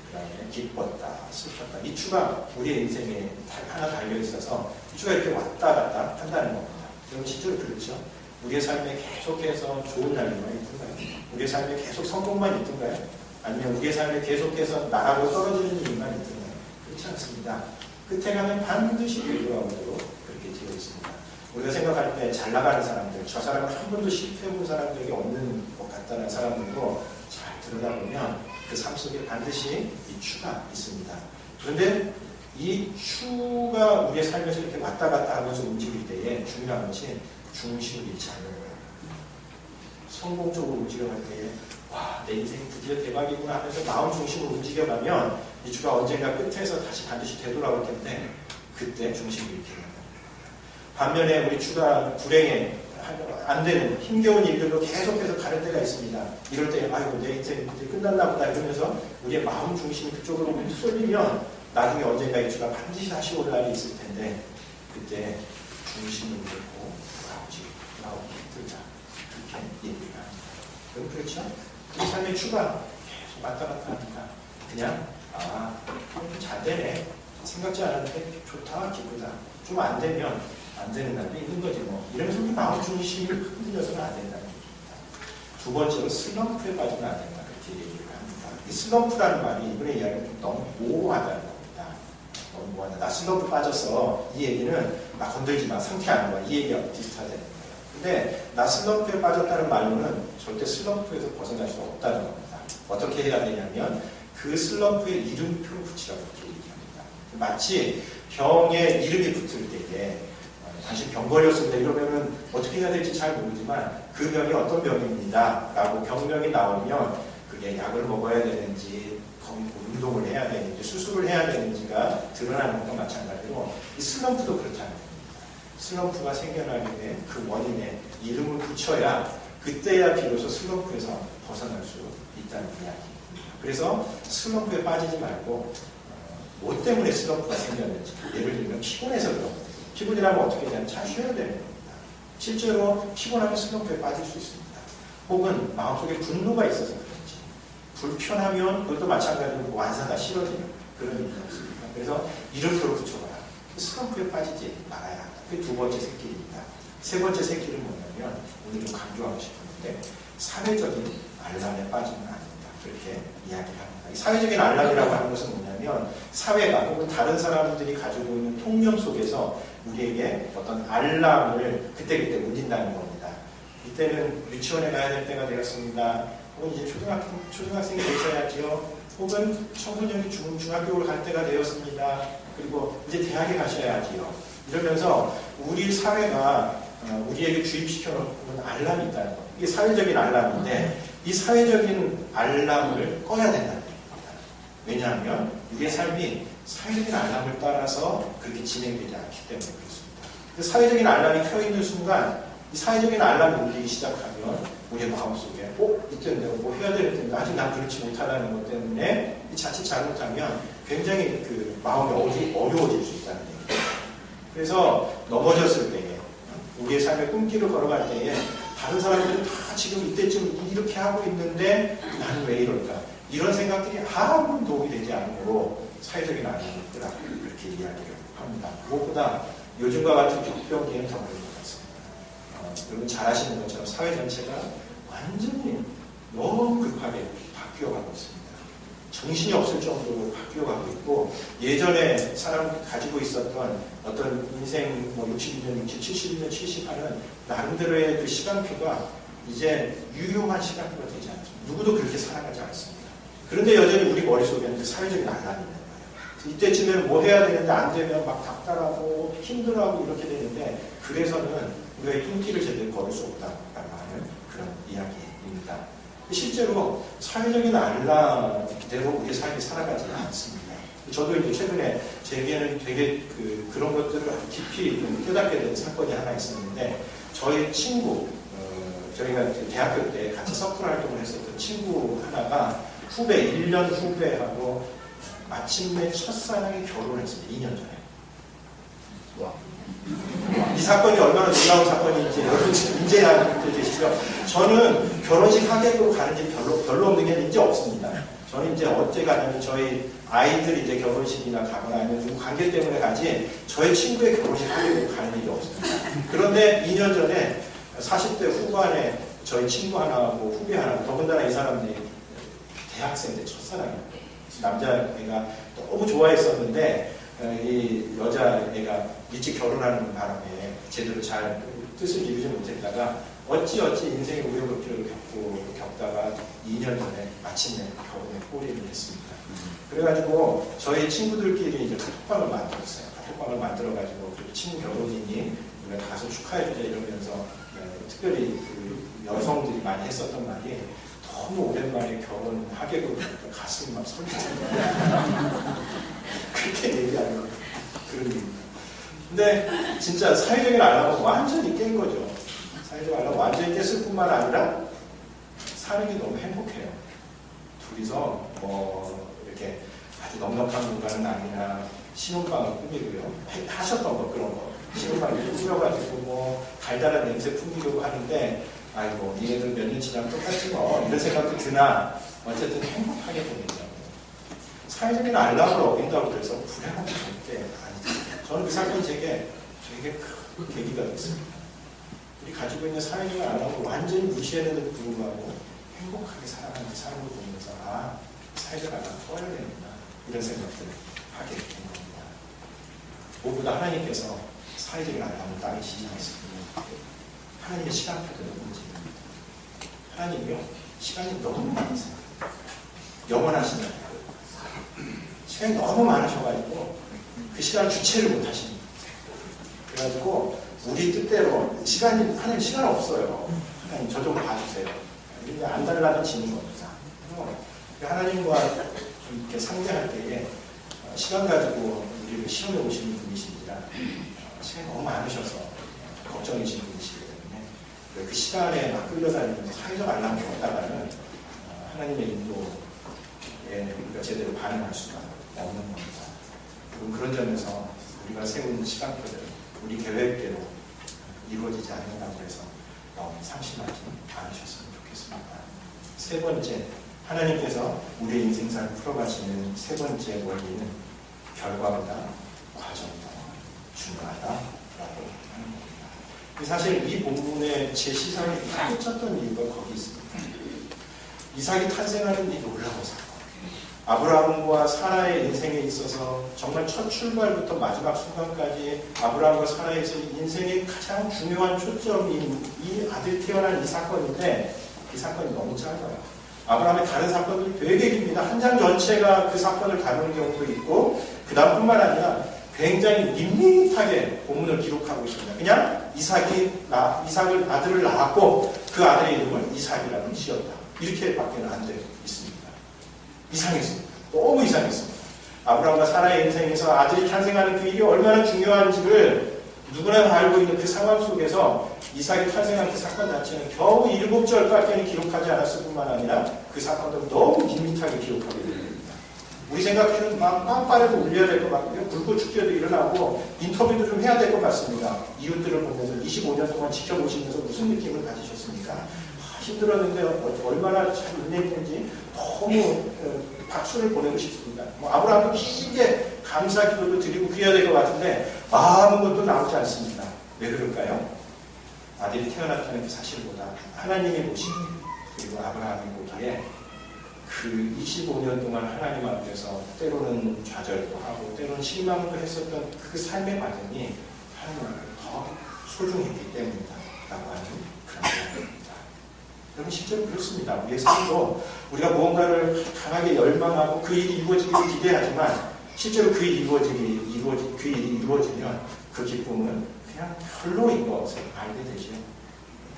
그다음에 기뻤다, 슬펐다. 이 추가 우리의 인생에 하나 달려 있어서 이 추가 이렇게 왔다 갔다 한다는 겁니다. 여러분 실제로 그렇죠? 우리의 삶에 계속해서 좋은 날들만 있던가요? 우리의 삶에 계속 성공만 있던가요? 아니면 우리의 삶에 계속해서 나라고 떨어지는 일만 있던가요? 그렇지 않습니다. 끝에 가면 반드시 되돌아오도록 그렇게 되어 있습니다. 우리가 생각할 때 잘 나가는 사람들, 저 사람은 한 번도 실패해본 사람들이 없는 것 같다는 사람들도 잘 들여다보면 그 삶 속에 반드시 이 추가 있습니다. 그런데 이 추가 우리의 삶에서 이렇게 왔다 갔다 하면서 움직일 때에 중요한 것이 중심을 잃지 않는 거예요. 성공적으로 움직여갈 때에 와, 내 인생이 드디어 대박이구나 하면서 마음 중심으로 움직여가면 이 추가 언젠가 끝에서 다시 반드시 되돌아올 텐데 그때 중심을 잃게 됩니다. 반면에 우리 추가 불행에 안 되는 힘겨운 일들로 계속해서 가는 때가 있습니다. 이럴 때 아이고 내 인생이 끝났나 보다 이러면서 우리의 마음 중심이 그쪽으로 쏠리면 나중에 언젠가 이 추가 반드시 다시 올 날이 있을 텐데 그때 중심을 잃고 돌아오기 힘들다. 그렇게 얘기를 합니다. 그럼 그렇죠? 이 삶의 추가 계속 왔다 갔다 하니까 그냥 잘 되네. 생각지 않았는데 좋다, 기쁘다. 좀 안 되면 안 되는 날도 있는 거지 뭐. 이러면서 우리 마음 중심이 흔들려서는 안 된다는 얘기입니다. 두 번째로 슬럼프에 빠지면 안 된다. 그렇게 얘기를 합니다. 이 슬럼프라는 말이 이분의 이야기는 좀 너무 모호하다는 겁니다. 뭐하냐, 나 슬럼프 빠졌어. 이 얘기는 나 건들지 마, 상태 안 좋아. 이 얘기하고 비슷하다는 거예요. 근데 나 슬럼프에 빠졌다는 말로는 절대 슬럼프에서 벗어날 수 없다는 겁니다. 어떻게 해야 되냐면 그 슬럼프에 이름표를 붙이라고 이렇게 얘기합니다. 마치 병에 이름이 붙을 때에 당신 병 걸렸습니다 이러면은 어떻게 해야 될지 잘 모르지만 그 병이 어떤 병입니다 라고 병명이 나오면 그게 약을 먹어야 되는지 운동을 해야 되는지 수술을 해야 되는지가 드러나는 것과 마찬가지로 이 슬럼프도 그렇다는 겁니다. 슬럼프가 생겨나게 된 그 원인에 이름을 붙여야 그때야 비로소 슬럼프에서 벗어날 수 있다는 이야기입니다. 그래서 슬럼프에 빠지지 말고 뭐 때문에 슬럼프가 생겼는지, 예를 들면 피곤해서 그런 거예요. 피곤이라면 어떻게 되냐면 잘 쉬어야 되는 겁니다. 실제로 피곤하면 슬럼프에 빠질 수 있습니다. 혹은 마음속에 분노가 있어서 그런지, 불편하면 그것도 마찬가지로 완사가 싫어지는 그런 일이 없습니다. 그래서 이름표를 붙여봐라. 슬럼프에 빠지지 말아야 한다. 그게 두 번째 새끼입니다. 세 번째 새끼는 뭐냐면 오늘 좀 강조하고 싶은데 사회적인 알람에 빠지면 안 된다. 그렇게 이야기를 합니다. 이 사회적인 알람이라고 하는 것은 뭐냐면 사회가 혹은 다른 사람들이 가지고 있는 통념 속에서 우리에게 어떤 알람을 그때그때 울린다는 겁니다. 이때는 유치원에 가야 될 때가 되었습니다. 혹은 이제 초등학생이 되셔야지요. 혹은 청소년이 중학교를 갈 때가 되었습니다. 그리고 이제 대학에 가셔야지요. 이러면서 우리 사회가 우리에게 주입시켜놓은 알람이 있다는 거예요. 이게 사회적인 알람인데 이 사회적인 알람을 꺼야 된다는 겁니다. 왜냐하면 우리의 삶이 사회적인 알람을 따라서 그렇게 진행되지 않기 때문에 그렇습니다. 그 사회적인 알람이 켜있는 순간 이 사회적인 알람이 울리기 시작하면 우리의 마음속에 이때는 내가 뭐 해야 되는데 아직 난 그렇지 못하다는 것 때문에 자칫 잘못하면 굉장히 그 마음이 어려워질 수 있다는 얘기입니다. 그래서 넘어졌을 때에 우리의 삶의 꿈길을 걸어갈 때에 다른 사람들은 다 지금 이때쯤 이렇게 하고 있는데 나는 왜 이럴까? 이런 생각들이 아무런 도움이 되지 않으므로 사회적인 알람을 끄라 그렇게 이야기를 합니다. 무엇보다 요즘과 같은 격변기에는 더 그런 것 같습니다. 여러분 잘 아시는 것처럼 사회 전체가 완전히 너무 급하게 바뀌어가고 있습니다. 정신이 없을 정도로 바뀌어가고 있고 예전에 사람이 가지고 있었던 어떤 인생 60년, 70년, 70하는 나름대로의 그 시간표가 이제 유용한 시간표가 되지 않습니다. 누구도 그렇게 살아가지 않습니다. 그런데 여전히 우리 머릿속에는 그 사회적인 알람이 있는 거예요. 이때쯤에는 뭐 해야 되는데 안 되면 막 답답하고 힘들어하고 이렇게 되는데 그래서는 우리가 꿈길을 제대로 걸을 수 없다라고 하는 그런 이야기입니다. 실제로 사회적인 알람대로 우리의 삶이 살아가지 않습니다. 저도 이제 최근에 제게는 되게 그런 것들을 깊이 깨닫게 된 사건이 하나 있었는데 저희 친구, 저희가 대학교 때 같이 서클 활동을 했었던 친구 하나가 1년 후배하고 마침내 첫사랑에 결혼을 했습니다. 2년 전에. 와. 이 사건이 얼마나 놀라운 사건인지 여러분 인지하고 계시죠? 저는 결혼식 하객으로 가는 게 별로 없는 게 이제 없습니다. 저는 이제 어째 가냐면 저희 아이들이 이제 결혼식이나 가거나 아니면 누구 관계 때문에 가지 저희 친구의 결혼식 하객으로 가는 일이 없습니다. 그런데 2년 전에 40대 후반에 저희 친구 하나하고 후배 하나, 더군다나 이 사람들이 대학생 때 첫사랑이었어요. 남자애가 너무 좋아했었는데 이 여자애가 일찍 결혼하는 바람에 제대로 잘 뜻을 이루지 못했다가 어찌 인생의 우여곡절을 겪다가 2년 전에 마침내 결혼에 꼬리를 했습니다. 그래가지고 저희 친구들끼리 이제 카톡방을 만들었어요. 카톡방을 만들어가지고 친구 결혼이니 우리가 가서 축하해주자 이러면서 특별히 그 여성들이 많이 했었던 말이 너무 오랜만에 결혼하게 되고 가슴이 막 설레요. 그렇게 얘기하는 그런 일입니다. 근데 진짜 사회적인 알람은 완전히 깬 거죠. 사회적인 알람 완전히 깼을 뿐만 아니라 사는 게 너무 행복해요. 둘이서 이렇게 아주 넉넉한 공간은 아니라 신혼방을 꾸미고요. 하셨던 거 그런 거. 신혼방을 꾸며가지고 달달한 냄새 풍기려고 하는데 아이고 니네들 몇 년 지나면 똑같지 뭐 이런 생각도 드나 어쨌든 행복하게 보내죠. 사회적인 알람을 어긴다고 해서 불행한 게 절대 아니죠. 저는 그 사건이 되게 큰 계기가 됐습니다. 우리 가지고 있는 사회적인 알람을 완전히 무시했는데도 불구하고 행복하게 살아가는 삶을 보면서 사회적 알람 꺼야 되는구나 이런 생각들을 하게 된 겁니다. 무엇보다 하나님께서 사회적인 아담을 땅에 지정했습니다. 하나님의 시간표도 문제입니다. 하나님이요, 시간이 너무 많으세요. 영원하시잖아요. 시간이 너무 많으셔가지고 그 시간을 주체를 못하십니다. 그래가지고 우리 뜻대로 하나님 시간 없어요. 하나님 저 좀 봐주세요. 이게 안 달라도 지는 겁니다. 하나님과 이렇게 상대할 때에 시간 가지고 우리를 시험해 보시는 분이신지라 시간이 너무 많으셔서 걱정이신 분이시기 때문에 그 시간에 막 끌려다니면서 사회적 알람이 없다가는 하나님의 인도에 우리가 제대로 반응할 수가 없는 겁니다. 그런 점에서 우리가 세운 시간표들, 우리 계획대로 이루어지지 않는다고 해서 너무 상심하지 않으셨으면 좋겠습니다. 세 번째, 하나님께서 우리의 인생사를 풀어가시는 세 번째 원리는 결과보다 과정이 더 중요하다라고 하는 겁니다. 사실 이 본문에 제 시선이 딱 꽂혔던 이유가 거기 있습니다. 이삭이 탄생하는 이 놀라운 사건. 아브라함과 사라의 인생에 있어서 정말 첫 출발부터 마지막 순간까지 아브라함과 사라에서 인생의 가장 중요한 초점인 이 아들 태어난 이 사건인데 이 사건이 너무 짧아요. 아브라함의 다른 사건들이 되게 깁니다. 한 장 전체가 그 사건을 다루는 경우도 있고 그 다음뿐만 아니라 굉장히 밋밋하게 본문을 기록하고 있습니다. 그냥 이삭을 아들을 낳았고 그 아들의 이름을 이삭이라고 지었다. 이렇게밖에 안 되고 있습니다. 이상했습니다. 너무 이상했습니다. 아브라함과 사라의 인생에서 아들이 탄생하는 그 일이 얼마나 중요한지를 누구나 다 알고 있는 그 상황 속에서 이삭이 탄생한 그 사건 자체는 겨우 7절밖에 기록하지 않았을 뿐만 아니라 그 사건도 너무 밋밋하게 기록하게 됩니다. 우리 생각에는 막 빵빠레도 울려야 될 것 같고요. 굵고 축제도 일어나고 인터뷰도 좀 해야 될 것 같습니다. 이웃들을 보면서 25년 동안 지켜보시면서 무슨 느낌을 가지셨습니까? 힘들었는데 얼마나 잘 은혜했는지 너무 박수를 보내고 싶습니다. 아브라함도 길게 감사 기도도 드리고 그래야 될 것 같은데 아무것도 나오지 않습니다. 왜 그럴까요? 아들이 태어났다는 그 사실보다 하나님이 보시기 그리고 아브라함이 보기에 그 25년 동안 하나님 앞에서 때로는 좌절도 하고 때로는 실망도 했었던 그 삶의 과정이 하나님 앞에 더 소중했기 때문이다 라고 하는 그런 생각입니다. 여러분 실제로 그렇습니다. 우리의 삶도 우리가 무언가를 강하게 열망하고 그 일이 이루어지기를 기대하지만 실제로 그 일이 이루어지면 그 기쁨은 그냥 별로인 것을 알게 되죠.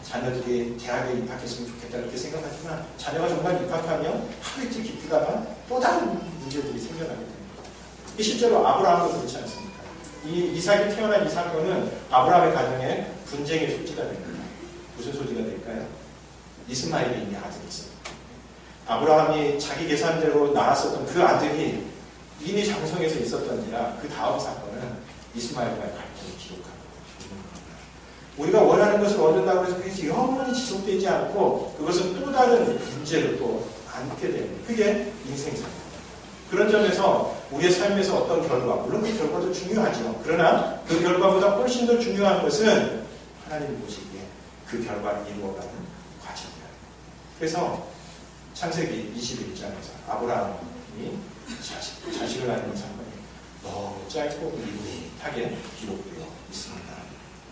자녀들이 대학에 입학했으면 좋겠다 이렇게 생각하지만 자녀가 정말 입학하면 하루 이틀 기쁘다가 또 다른 문제들이 생겨나게 됩니다. 실제로 아브라함도 그렇지 않습니까? 이 이삭이 태어난 이 사건은 아브라함의 가정에 분쟁의 소지가 됩니다. 무슨 소지가 될까요? 이스마엘이 이미 아들이 있습니다. 아브라함이 자기 계산대로 낳았었던 그 아들이 이미 장성에서 있었던지라 그 다음 사건은 이스마엘과의 갈등을 기록하고 있는 겁니다. 우리가 원하는 것을 얻는다고 해서 그것이 영원히 지속되지 않고 그것은 또 다른 문제로 또 안게 됩니다. 그게 인생사입니다. 그런 점에서 우리의 삶에서 어떤 결과, 물론 그 결과도 중요하죠. 그러나 그 결과보다 훨씬 더 중요한 것은 하나님이 보시기에 그 결과를 이루어가는 과정이에요. 그래서 창세기 21장에서 아브라함이 자식을 낳는 사건이 너무 짧고 밋밋하게 기록되어 있습니다.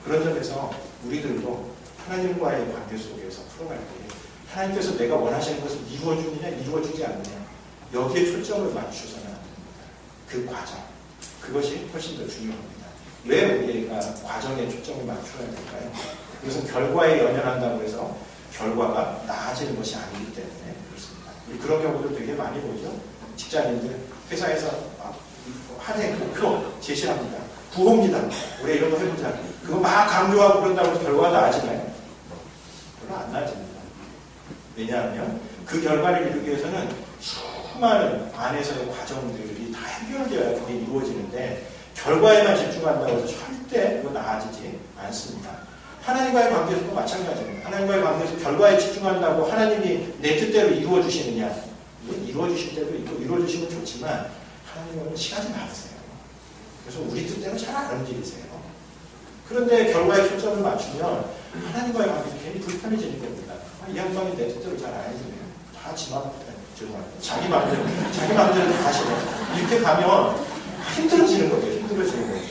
그런 점에서 우리들도 하나님과의 관계 속에서 풀어갈 때 하나님께서 내가 원하시는 것을 이루어주느냐 이루어주지 않느냐 여기에 초점을 맞추셔서는 안 됩니다. 그 과정, 그것이 훨씬 더 중요합니다. 왜 우리가 과정에 초점을 맞춰야 될까요? 이것은 결과에 연연한다고 해서 결과가 나아지는 것이 아니기 때문에 그렇습니다. 우리 그런 경우도 되게 많이 보죠. 직장인들 회사에서 한 해 목표 제시합니다. 구호입니다. 우리 이런 거 해보자. 그거 막 강조하고 그런다고 해서 결과가 나아지나요? 별로 안 나아집니다. 왜냐하면 그 결과를 이루기 위해서는 수많은 안에서의 과정들이 다 해결되어야 그게 이루어지는데 결과에만 집중한다고 해서 절대 그거 나아지지 않습니다. 하나님과의 관계에서도 마찬가지입니다. 하나님과의 관계에서 결과에 집중한다고 하나님이 내 뜻대로 이루어주시느냐? 이루어주실 때도 있고 이루어주시면 좋지만 하나님은 시간이 많으세요. 그래서 우리 뜻대로 잘 안 움직이세요. 그런데 결과에 초점을 맞추면 하나님과의 관계가 괜히 불편해지는 겁니다. 이 양반이 내 뜻대로 잘 안 해주네요. 다 자기 마음대로 다 하시네. 이렇게 가면 힘들어지는 거죠. 힘들어지는 거죠.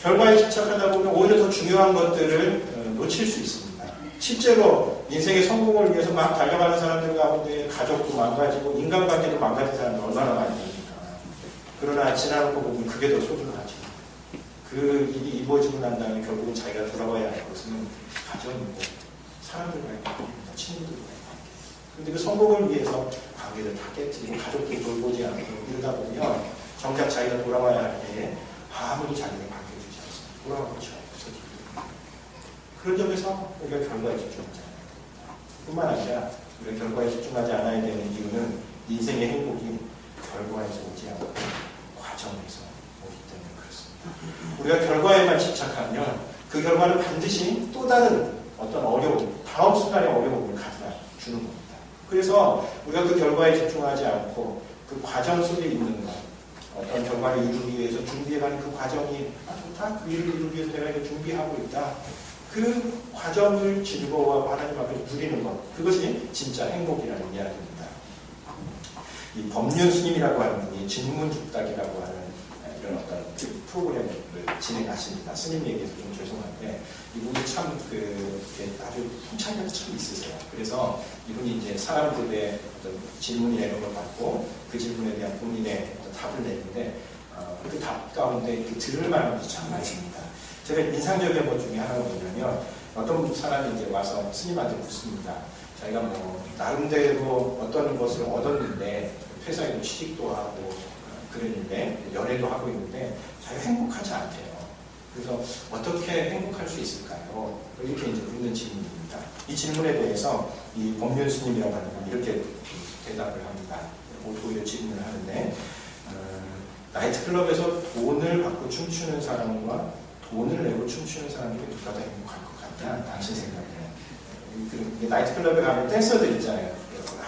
결과에 집착하다 보면 오히려 더 중요한 것들을 놓칠 수 있습니다. 실제로 인생의 성공을 위해서 막 달려가는 사람들 가운데 가족도 망가지고 인간관계도 망가진 사람들 얼마나 많이 됩니까? 그러나 지나놓고 보면 그게 더 소중하죠. 그 일이 이루어지고 난 다음에 결국은 자기가 돌아와야 할 것은 가정이고 사람들과의 관계입니다. 친구들과의 관계. 그런데 그 성공을 위해서 관계를 다 깨뜨리고 가족도 돌보지 않고 이러다 보면 정작 자기가 돌아와야 할 때에 아무도 자기를 반겨주지 않습니다. 돌아가고 싶어서 그런 점에서 우리가 결과에 집중하지 않아야 됩니다. 뿐만 아니라 우리가 결과에 집중하지 않아야 되는 이유는 인생의 행복이 결과에서 오지 않고 과정에서 오기 때문에 그렇습니다. 우리가 결과에만 집착하면 그 결과는 반드시 또 다른 어떤 어려움, 다음 순간의 어려움을 가져다 주는 겁니다. 그래서 우리가 그 결과에 집중하지 않고 그 과정 속에 있는 것, 어떤 결과를 이루기 위해서 준비해가는 그 과정이 좋다, 그 일을 이루기 위해서 내가 이거 준비하고 있다. 그 과정을 즐거워하고 하나님 앞에 누리는 것, 그것이 진짜 행복이라는 이야기입니다. 이 법륜 스님이라고 하는 분이 진문죽닥이라고 하는 이런 어떤 그 프로그램을 진행하십니다. 스님 얘기해서 좀 죄송한데 이분이 참 아주 통찰력이 참 있으세요. 그래서 이분이 이제 사람들의 어떤 질문이나 이런 걸 받고 그 질문에 대한 본인의 어떤 답을 내는데 그 답 가운데 들을 만한 것이 참 많습니다. 제가 인상적인 것 중에 하나가 뭐냐면 어떤 사람이 이제 와서 스님한테 묻습니다. 자기가 뭐 나름대로 어떤 것을 얻었는데 회사에도 취직도 하고 그랬는데 연애도 하고 있는데 자기가 행복하지 않대요. 그래서 어떻게 행복할 수 있을까요? 이렇게 이제 묻는 질문입니다. 이 질문에 대해서 이 법륜 스님이라고 하는 분이 이렇게 대답을 합니다. 오히려 질문을 하는데 나이트클럽에서 돈을 받고 춤추는 사람과 돈을 내고 춤추는 사람이 누가 더 행복할 것 같냐? 당신 생각에. 나이트클럽에 가면 댄서들 있잖아요.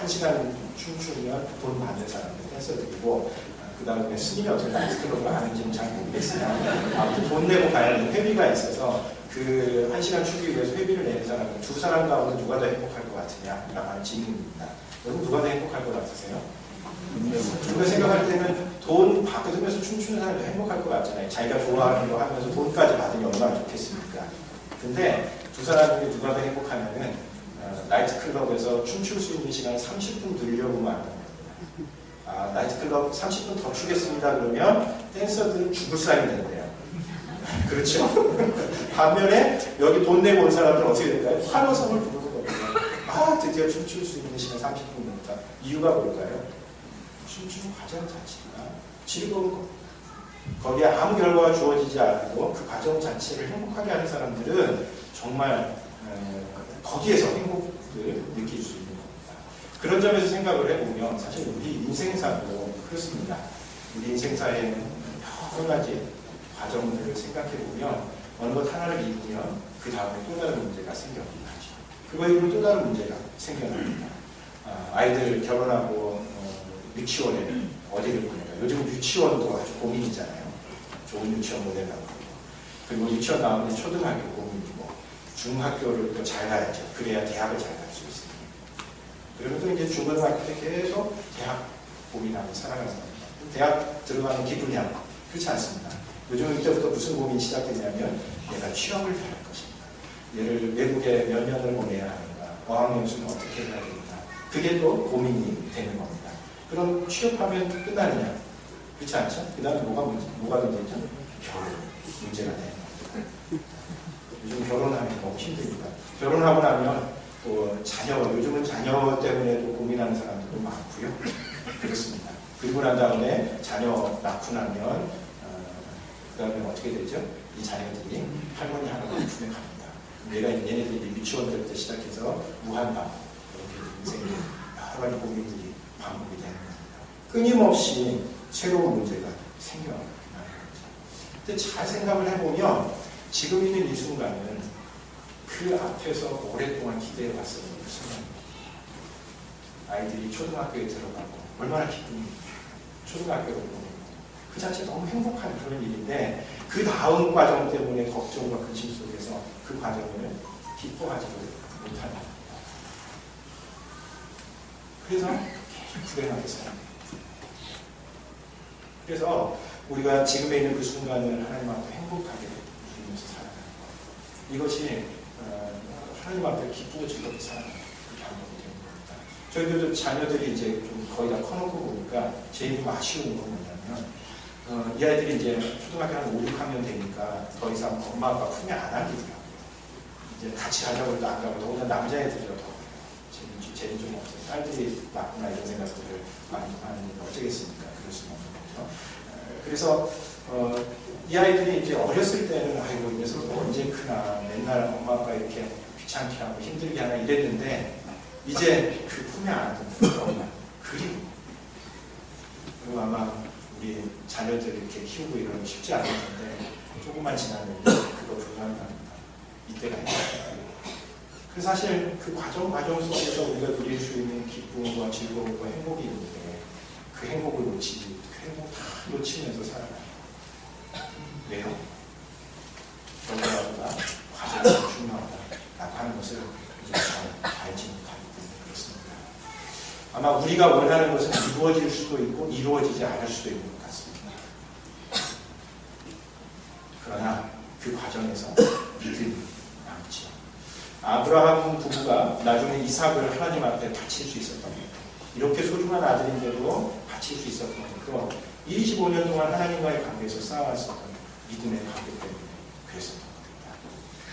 1시간 춤추면 돈 받는 사람들 댄서들이고 그 다음에 스님이 어떻게 나이트클럽을 하는지는 잘 모르겠으나 아무튼 돈 내고 가야 하는 회비가 있어서 그 1시간 추기 위해서 회비를 내는 사람은 두 사람 가운데 누가 더 행복할 것 같으냐? 라고 하는 질문입니다. 여러분 누가 더 행복할 것 같으세요? 우리가 생각할 때는 돈 받으면서 춤추는 사람이 행복할 것 같잖아요. 자기가 좋아하는 거 하면서 돈까지 받으니 얼마나 좋겠습니까? 근데 두 사람 중에 누가 더 행복하냐면 나이트클럽에서 춤출 수 있는 시간을 30분 늘려보면 안 됩니다. 나이트클럽 30분 더 추겠습니다. 그러면 댄서들은 죽을 사이 되는데요. 그렇죠? 반면에 여기 돈 내고 온 사람들은 어떻게 될까요? 환호성을 부르는 거거든요. 드디어 춤출 수 있는 시간 30분 넘다. 이유가 뭘까요? 춤추는 과정 자체가 즐거운 겁니다. 거기에 아무 결과가 주어지지 않고 그 과정 자체를 행복하게 하는 사람들은 정말 거기에서 행복을 느낄 수 있는 겁니다. 그런 점에서 생각을 해보면 사실 우리 인생사도 그렇습니다. 우리 인생사에는 여러 가지 과정들을 생각해보면 어느 것 하나를 이루면 그 다음에 또 다른 문제가 생겨나죠. 그거 이후로 또 다른 문제가 생겨납니다. 아이들 결혼하고 유치원에 어디를 보내요? 요즘 유치원도 아주 고민이잖아요. 좋은 유치원 모델 나오고 그리고 유치원 나오면 초등학교 고민이고 중학교를 또 잘 가야죠. 그래야 대학을 잘 갈 수 있습니다. 그러면서 이제 중고등학교 때 계속 대학 고민하고 살아가는 겁니다. 대학 들어가는 기분이야. 그렇지 않습니다. 요즘 이때부터 무슨 고민이 시작되냐면 내가 취업을 잘할 것인가. 얘를 외국에 몇 년을 보내야 하는가. 어학연수는 어떻게 해야 되는가. 그게 또 고민이 되는 겁니다. 그럼 취업하면 끝나느냐? 그렇지 않죠? 그 다음에 뭐가 문제죠? 결혼. 문제가 되는 겁니다. 요즘 결혼하면 너무 힘듭니다. 결혼하고 나면 또 자녀, 요즘은 자녀 때문에 또 고민하는 사람들도 많고요. 그렇습니다. 그리고 난 다음에 자녀 낳고 나면 그 다음에 어떻게 되죠? 이 자녀들이 할머니, 할아버지 품에 갑니다. 얘네들이 유치원 때부터 시작해서 무한반 이렇게 인생에 여러 가지 고민들이 반복이 되는 겁니다. 끊임없이 새로운 문제가 생겨나는 거죠. 근데 잘 생각을 해보면 지금 있는 이 순간은 그 앞에서 오랫동안 기대해왔었던 그 순간입니다. 아이들이 초등학교에 들어가고 얼마나 기쁩니까? 초등학교로 보내고 그 자체 너무 행복한 그런 일인데 그 다음 과정 때문에 걱정과 근심 속에서 그 과정을 기뻐하지도 못하는 겁니다. 그래서 계속 불행하게 살아요. 그래서 우리가 지금에 있는 그 순간을 하나님 앞에 행복하게 이것이 하나님 앞에 기쁘고 즐겁게 살아가는 그 방법이 되는 겁니다. 저희들도 자녀들이 이제 좀 거의 다 커놓고 보니까 제일 좀 아쉬운 건 뭐냐면 이 아이들이 이제 초등학교 한 5, 6학년 되니까 더 이상 엄마 아빠 품에 안 안기더라고요. 이제 같이 가자고 해도 안 가고 더군다나 남자애들이라 더 재미 좀 없어요. 딸들이 낳구나 이런 생각들을 많이 하는데 어쩌겠습니까? 그럴 수는 없는 거죠. 그래서 이 아이들이 이제 어렸을 때는 아이고 이 녀석 언제 크나 맨날 엄마 아빠 이렇게 귀찮게 하고 힘들게 하나 이랬는데 이제 그 품에 안는 엄마 그리고 아마 우리 자녀들 이렇게 키우고 이러면 쉽지 않을 텐데 조금만 지나면 그거 불가능합니다. 이때가 있어요. 그 사실 그 과정 속에서 우리가 누릴 수 있는 기쁨과 즐거움과 행복이 있는데 그 행복을 놓치지, 그 행복 다 놓치면서 살아가요. 왜요? 결과보다 과정이 중요하다라고 하는 것을 이제 잘 알지 못하기 때문에 그렇습니다. 아마 우리가 원하는 것은 이루어질 수도 있고 이루어지지 않을 수도 있는 것 같습니다. 그러나 그 과정에서 믿음이 남지요. 아브라함 부부가 나중에 이삭을 하나님 앞에 바칠 수 있었던 겁니다. 이렇게 소중한 아들인데도 바칠 수 있었던 것도 25년 동안 하나님과의 관계에서 쌓아왔었던 믿음의 관계 때문에 그랬었던 겁니다.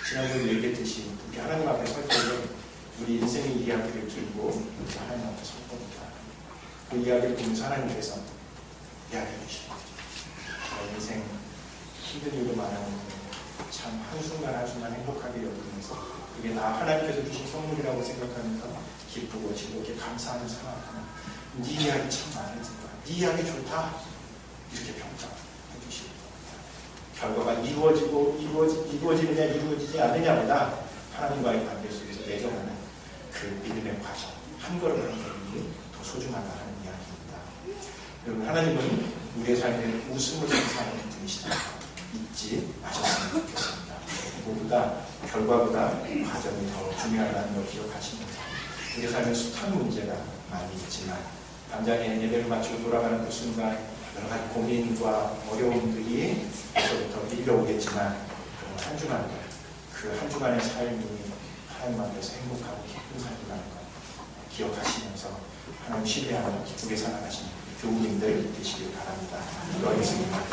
지난주에 얘기했듯이 우리 하나님 앞에 설 때는 우리 인생의 이야기를 들고 우리 하나님 앞에 설 겁니다. 그 이야기를 보면서 하나님께서 이야기해 주시는 거죠. 인생 힘든 일도 많았는데 참 한순간 한순간 행복하게 여기면서 그게 다 하나님께서 주신 선물이라고 생각하면서 기쁘고 즐겁게 감사하는 상황하는 네 이야기 참 많은데 네 이야기 좋다 이렇게 평가해 주시는 겁니다. 결과가 이루어지느냐 이루어지지 않느냐보다 하나님과의 관계 속에서 맺어가는 그 믿음의 과정 한 걸음 한 걸음이 더 소중하다 하는 이야기입니다. 여러분 하나님은 우리의 삶에 웃음을 선사하는 분이시다 잊지 마셨으면 좋겠습니다. 무엇보다 결과보다 과정이 더 중요하다는 걸 기억하시면서 우리 삶에 숱한 문제가 많이 있지만 당장에 예배를 마치고 돌아가는 그 순간 여러 가지 고민과 어려움들이 벌써부터 밀려오겠지만 한 주간 그 한 주간의 삶이 하나님 앞에서 행복하고 기쁜 삶이라는 것 기억하시면서 하나님 신뢰하며 기쁘게 살아가시는 교우님들 되시길 바랍니다. 기도하겠습니다.